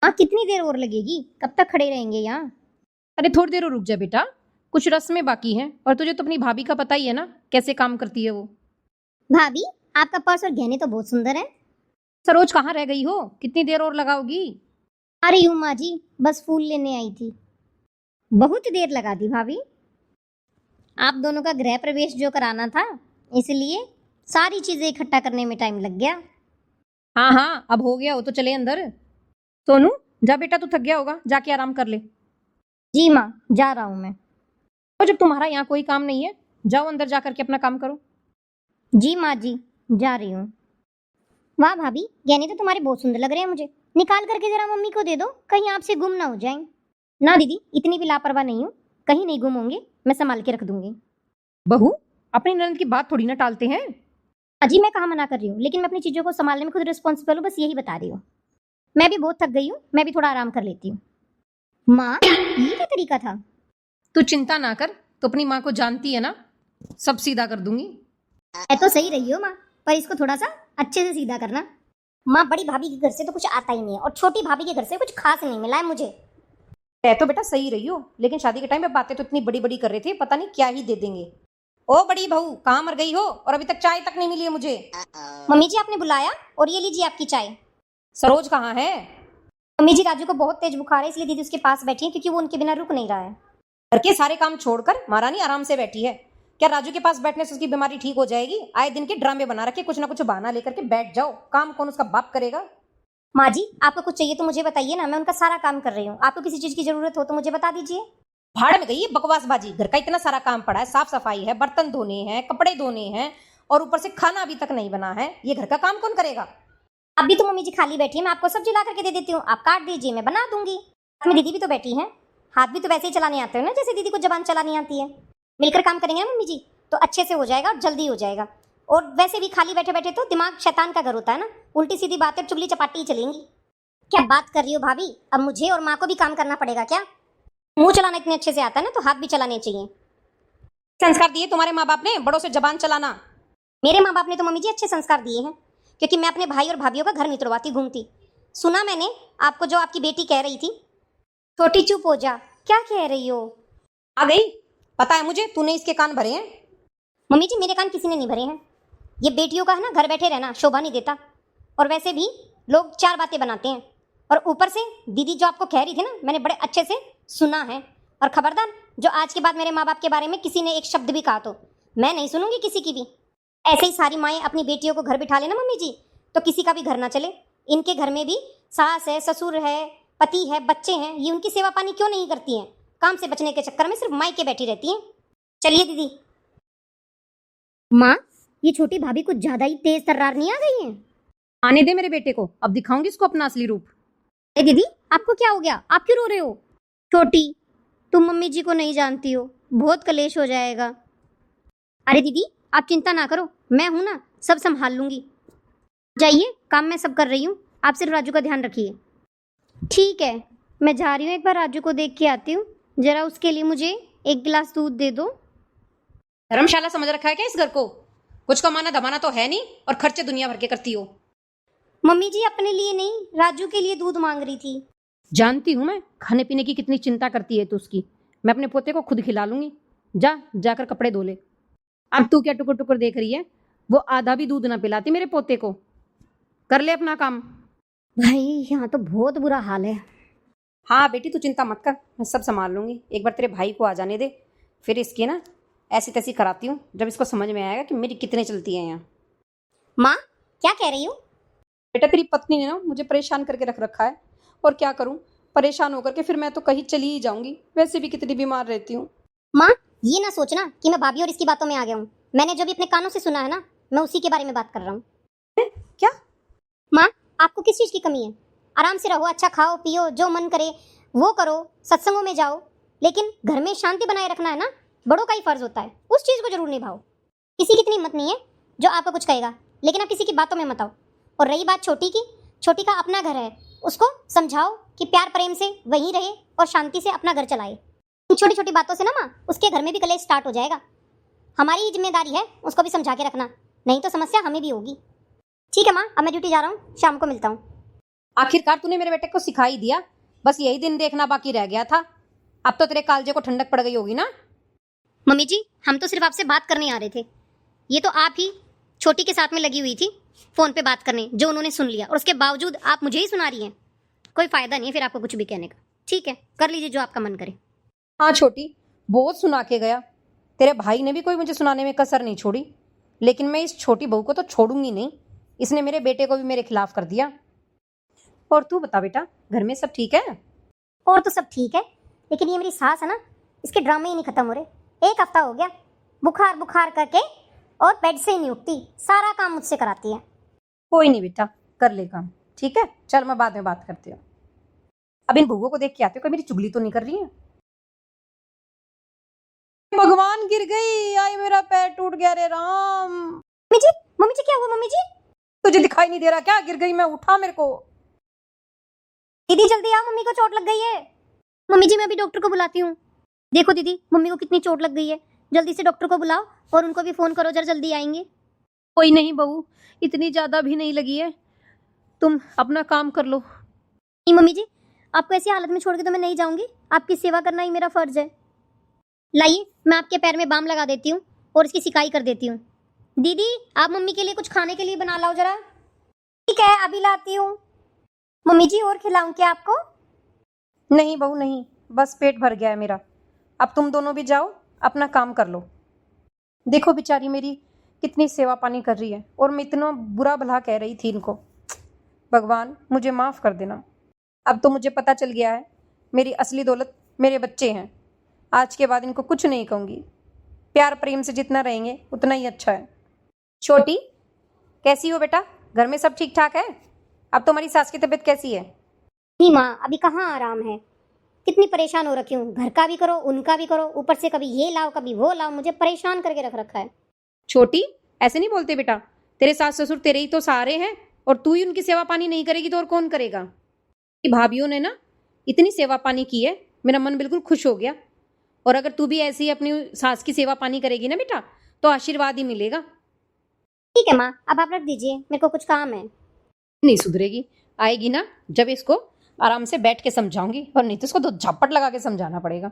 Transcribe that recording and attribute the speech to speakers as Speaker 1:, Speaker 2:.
Speaker 1: माँ कितनी देर और लगेगी? कब तक खड़े रहेंगे यहाँ?
Speaker 2: अरे थोड़ी देर और रुक जा बेटा, कुछ रस्में बाकी हैं और तुझे तो अपनी भाभी का पता ही है ना कैसे काम करती है वो।
Speaker 1: भाभी, आपका पर्स और गहने तो बहुत सुंदर है।
Speaker 2: सरोज कहाँ रह गई हो? कितनी देर और लगाओगी?
Speaker 1: आ रही हूँ माँ जी, बस फूल लेने आई थी। बहुत देर लगा दी भाभी। आप दोनों का गृह प्रवेश जो कराना था, इसलिए सारी चीजें इकट्ठा करने में टाइम लग गया।
Speaker 2: हाँ हाँ, अब हो गया हो तो चले अंदर। सोनू जा बेटा, तू थक गया होगा, जाके आराम कर ले।
Speaker 1: जी माँ, जा रहा हूँ मैं।
Speaker 2: और जब तुम्हारा यहाँ कोई काम नहीं है, जाओ अंदर जा करके अपना काम करो।
Speaker 1: जी माँ जी, जा रही हूँ। वाह भाभी, गहने तो तुम्हारे बहुत सुंदर लग रहे हैं मुझे। निकाल करके जरा मम्मी को दे दो, कहीं आपसे गुम ना हो जाएं। ना दीदी, इतनी भी लापरवाह नहीं हूँ, कहीं नहीं गुम होंगे, मैं संभाल के रख दूंगी।
Speaker 2: बहू, अपनी ननद की बात थोड़ी ना टालते हैं।
Speaker 1: अजी मैं कहाँ मना कर रही हूँ, लेकिन मैं अपनी चीजों को संभालने में खुद रिस्पॉन्सिबल हूँ, बस यही बता रही हूँ। मैं भी बहुत थक गई हूँ, मैं भी थोड़ा आराम कर लेती हूँ। माँ, ये क्या तरीका था?
Speaker 2: तू चिंता ना कर, तो अपनी माँ को जानती है ना, सब सीधा कर दूंगी।
Speaker 1: है तो सही रही हो माँ, पर इसको थोड़ा सा अच्छे से सीधा करना। माँ, बड़ी भाभी के घर से तो कुछ आता ही नहीं है और छोटी भाभी के घर से कुछ खास नहीं मिला है मुझे।
Speaker 2: है तो बेटा सही रही हो, लेकिन शादी के टाइम पे बातें तो इतनी बड़ी बड़ी कर रहे थे, पता नहीं क्या ही दे देंगे। ओ बड़ी बहू, कहाँ मर गई हो और अभी तक चाय तक नहीं मिली है मुझे।
Speaker 1: मम्मी जी, आपने बुलाया, और ये लीजिए आपकी चाय।
Speaker 2: सरोज कहाँ है?
Speaker 1: मम्मी जी, राजू को बहुत तेज बुखार है, इसलिए दीदी उसके पास बैठी है, क्योंकि वो उनके बिना रुक नहीं रहा है।
Speaker 2: घर के सारे काम छोड़कर महारानी आराम से बैठी है। क्या राजू के पास बैठने से उसकी बीमारी ठीक हो जाएगी? आए दिन के ड्रामे बना रखे, कुछ ना कुछ बहाना लेकर के बैठ जाओ, काम कौन उसका बाप करेगा।
Speaker 1: माँ जी, आपको कुछ चाहिए तो मुझे बताइए ना, मैं उनका सारा काम कर रही हूँ। आपको किसी चीज की जरूरत हो तो मुझे बता दीजिए।
Speaker 2: भाड़ में गई है बकवासबाजी, घर का इतना सारा काम पड़ा है, साफ सफाई है, बर्तन धोने हैं, कपड़े धोने हैं, और ऊपर से खाना अभी तक नहीं बना है। ये घर का काम कौन करेगा?
Speaker 1: अभी तो मम्मी जी खाली बैठी है, मैं आपको सब्जी ला करके दे देती हूँ, आप काट दीजिए, मैं बना दूंगी। साथ में दीदी भी तो बैठी है, हाथ भी तो वैसे ही चलाने आते हो ना जैसे दीदी को जबान चलानी आती है। मिलकर काम करेंगे ना मम्मी जी, तो अच्छे से हो जाएगा और जल्दी हो जाएगा। और वैसे भी खाली बैठे बैठे तो दिमाग शैतान का घर होता है ना, उल्टी सीधी बातें चुगली चपाटी ही चलेंगी। क्या बात कर रही हो भाभी, अब मुझे और माँ को भी काम करना पड़ेगा क्या? मुंह चलाना इतने अच्छे से आता है ना, तो हाथ भी चलाने चाहिए।
Speaker 2: संस्कार दिए तुम्हारे माँ बाप ने बड़ों से जबान चलाना?
Speaker 1: मेरे माँ बाप ने तो मम्मी जी अच्छे संस्कार दिए हैं, क्योंकि मैं अपने भाई और भाभीियों का घर नहीं तुड़वाती घूमती। सुना मैंने आपको, जो आपकी बेटी कह रही थी। छोटी चुप हो जा, क्या कह रही हो?
Speaker 2: आ गई, पता है मुझे, तूने इसके कान भरे हैं।
Speaker 1: मम्मी जी, मेरे कान किसी ने नहीं भरे हैं। ये बेटियों का है ना, घर बैठे रहना शोभा नहीं देता। और वैसे भी लोग चार बातें बनाते हैं, और ऊपर से दीदी जो आपको कह रही थी ना, मैंने बड़े अच्छे से सुना है। और खबरदार, जो आज के बाद मेरे माँ बाप के बारे में किसी ने एक शब्द भी कहा तो मैं नहीं सुनूंगी किसी की भी। ऐसे ही सारी माएँ अपनी बेटियों को घर बिठा लेना मम्मी जी, तो किसी का भी घर ना चले। इनके घर में भी सास है, ससुर है, पति है, बच्चे हैं, ये उनकी सेवा पानी क्यों नहीं करती हैं? काम से बचने के चक्कर में सिर्फ मायके बैठी रहती हैं। चलिए दीदी। माँ, ये छोटी भाभी कुछ ज्यादा ही तेज तर्रार नहीं आ गई है?
Speaker 2: आने दे मेरे बेटे को, अब दिखाऊंगी इसको अपना असली रूप।
Speaker 1: दीदी, आपको क्या हो गया? आप क्यों रो रहे हो? छोटी, तुम मम्मी जी को नहीं जानती हो, बहुत कलेश हो जाएगा। अरे दीदी, आप चिंता ना करो, मैं हूं ना, सब संभाल लूंगी। जाइए, काम मैं सब कर रही हूँ, आप सिर्फ राजू का ध्यान रखिए। ठीक है, मैं जा रही हूँ, एक बार राजू को देख के आती हूँ। जरा उसके लिए मुझे एक गिलास दूध दे दो।
Speaker 2: धर्मशाला समझ रखा है क्या इस घर को? कुछ कमाना धमाना तो है नहीं, और खर्चे दुनिया भर के करती हो।
Speaker 1: मम्मी जी, अपने लिए नहीं, राजू के लिए दूध मांग रही थी।
Speaker 2: जानती हूँ मैं खाने पीने की कितनी चिंता करती है तू उसकी। मैं अपने पोते को खुद खिला लूंगी, जा जाकर कपड़े धो ले। अब तू क्या टुकुर टुकुर देख रही है? वो आधा भी दूध ना पिलाती मेरे पोते को। कर ले अपना काम।
Speaker 1: भाई, यहाँ तो बहुत बुरा हाल है।
Speaker 2: हाँ बेटी, तू चिंता मत कर, मैं सब संभाल लूंगी। एक बार तेरे भाई को आ जाने दे, फिर इसकी ना ऐसी तैसी कराती हूँ, जब इसको समझ में आएगा कि मेरी कितने चलती है यहाँ।
Speaker 1: माँ, क्या कह रही हूँ?
Speaker 2: बेटा, तेरी पत्नी ने ना मुझे परेशान करके रख रखा है, और क्या करूँ, परेशान होकर के फिर मैं तो कहीं चली ही जाऊंगी, वैसे भी कितनी बीमार रहती हूँ।
Speaker 1: माँ, ये ना सोचना कि मैं भाभी और इसकी बातों में आ गया हूँ। मैंने जो भी अपने कानों से सुना है ना, मैं उसी के बारे में बात कर रहा हूँ।
Speaker 2: क्या?
Speaker 1: माँ, आपको किस चीज की कमी है? आराम से रहो, अच्छा खाओ पियो, जो मन करे वो करो, सत्संगों में जाओ, लेकिन घर में शांति बनाए रखना है ना, बड़ों का ही फर्ज होता है। उस चीज को जरूर निभाओ। किसी की इतनी हिम्मत नहीं है जो आपको कुछ कहेगा, लेकिन आप किसी की बातों में मत आओ। और रही बात छोटी की, छोटी का अपना घर है, उसको समझाओ कि प्यार प्रेम से वहीं रहे और शांति से अपना घर चलाए। इन छोटी छोटी बातों से ना माँ, उसके घर में भी कलेश स्टार्ट हो जाएगा। हमारी ही जिम्मेदारी है उसको भी समझा के रखना, नहीं तो समस्या हमें भी होगी। ठीक है माँ, अब मैं ड्यूटी जा रहा हूँ, शाम को मिलता हूँ।
Speaker 2: आखिरकार तूने मेरे बेटे को सिखा ही दिया, बस यही दिन देखना बाकी रह गया था। अब तो तेरे कालजे को ठंडक पड़ गई होगी ना।
Speaker 1: मम्मी जी, हम तो सिर्फ आपसे बात करने आ रहे थे। ये तो आप ही छोटी के साथ में लगी हुई थी फोन पे बात करने, जो उन्होंने सुन लिया, और उसके बावजूद आप मुझे ही सुना रही हैं। कोई फायदा नहीं है फिर आपको कुछ भी कहने का। ठीक है, कर लीजिए जो आपका मन करे।
Speaker 2: हाँ छोटी, बहुत सुना के गया। तेरे भाई ने भी कोई मुझे सुनाने में कसर नहीं छोड़ी, लेकिन मैं इस छोटी बहू को तो छोड़ूंगी नहीं। इसने मेरे बेटे को भी मेरे खिलाफ कर दिया। और तू बता बेटा, घर में सब ठीक है?
Speaker 1: और तो सब ठीक है, लेकिन ये मेरी सास है ना, इसके ड्रामे ही नहीं खत्म हो रहे। 1 हफ्ता हो गया बुखार बुखार करके, और बेड से ही नहीं उठती, सारा काम मुझसे कराती है।
Speaker 2: कोई नहीं बेटा, कर ले काम। ठीक है, चल मैं बाद में बात करती हूँ। अब इन बहुओं को देख के आते हो, कोई मेरी चुगली तो नहीं कर रही है। भगवान, गिर गई। आई मेरा पैर टूट गया रे राम।
Speaker 1: मम्मी जी क्या हुआ मम्मी जी?
Speaker 2: तुझे दिखाई नहीं दे रहा क्या? गिर गई मैं, उठा मेरे को।
Speaker 1: दीदी जल्दी आओ, मम्मी को चोट लग गई है। मम्मी जी मैं अभी डॉक्टर को बुलाती हूँ। देखो दीदी, मम्मी को कितनी चोट लग गई है, जल्दी से डॉक्टर को बुलाओ और उनको भी फोन करो, जरा जल्दी आएंगे।
Speaker 2: कोई नहीं बहू, इतनी ज्यादा भी नहीं लगी है, तुम अपना काम कर लो।
Speaker 1: नहीं मम्मी जी, आपको ऐसी हालत में छोड़ के तो मैं नहीं जाऊंगी, आपकी सेवा करना ही मेरा फर्ज है। लाइए, मैं आपके पैर में बाम लगा देती हूँ और इसकी सिकाई कर देती हूँ। दीदी आप मम्मी के लिए कुछ खाने के लिए बना लाओ जरा। ठीक है, अभी लाती हूँ। मम्मी जी और खिलाऊं क्या आपको?
Speaker 2: नहीं बहू नहीं, बस पेट भर गया है मेरा। अब तुम दोनों भी जाओ, अपना काम कर लो। देखो बेचारी मेरी कितनी सेवा पानी कर रही है, और मैं इतना बुरा भला कह रही थी इनको। भगवान मुझे माफ़ कर देना। अब तो मुझे पता चल गया है, मेरी असली दौलत मेरे बच्चे हैं। आज के बाद इनको कुछ नहीं कहूँगी। प्यार प्रेम से जितना रहेंगे उतना ही अच्छा है। छोटी, कैसी हो बेटा? घर में सब ठीक ठाक है? अब तुम्हारी सास की तबीयत कैसी है?
Speaker 1: नहीं माँ, अभी कहाँ आराम है। कितनी परेशान हो रखी हूँ, घर का भी करो उनका भी करो, ऊपर से कभी ये लाओ कभी वो लाओ, मुझे परेशान करके रख रखा है।
Speaker 2: छोटी, ऐसे नहीं बोलते बेटा। तेरे सास ससुर तेरे ही तो सहारे हैं, और तू ही उनकी सेवा पानी नहीं करेगी तो और कौन करेगा? भाभीियों ने ना इतनी सेवा पानी की है, मेरा मन बिल्कुल खुश हो गया। और अगर तू भी ऐसे ही अपनी सास की सेवा पानी करेगी ना बेटा, तो आशीर्वाद ही मिलेगा।
Speaker 1: ठीक है माँ, अब आप रख दीजिए, मेरे को कुछ काम है।
Speaker 2: नहीं सुधरेगी, आएगी ना जब इसको आराम से बैठ के समझाऊंगी, और नहीं तो इसको 2 झापट लगा के समझाना पड़ेगा।